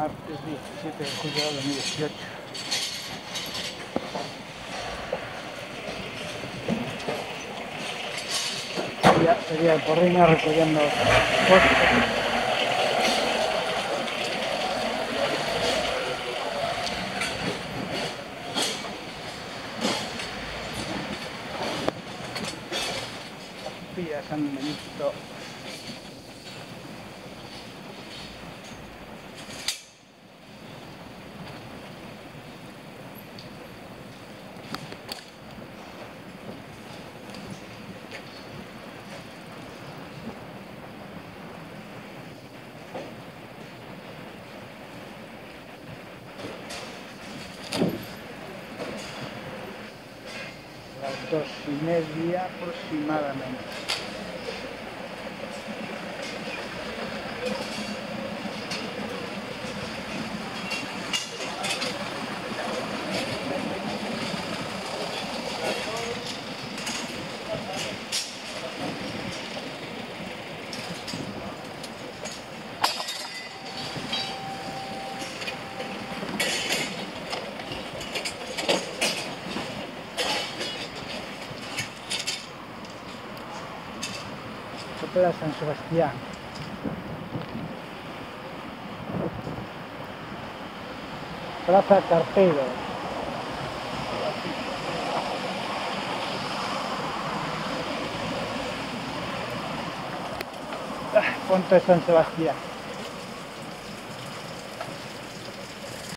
martes 17 de julio de 2018. Sería el Porriño recogiendo postes. Las San Benito. Las 2:30 aproximadamente. Plaza San Sebastián. Plaza Cartero. Ponte San Sebastián.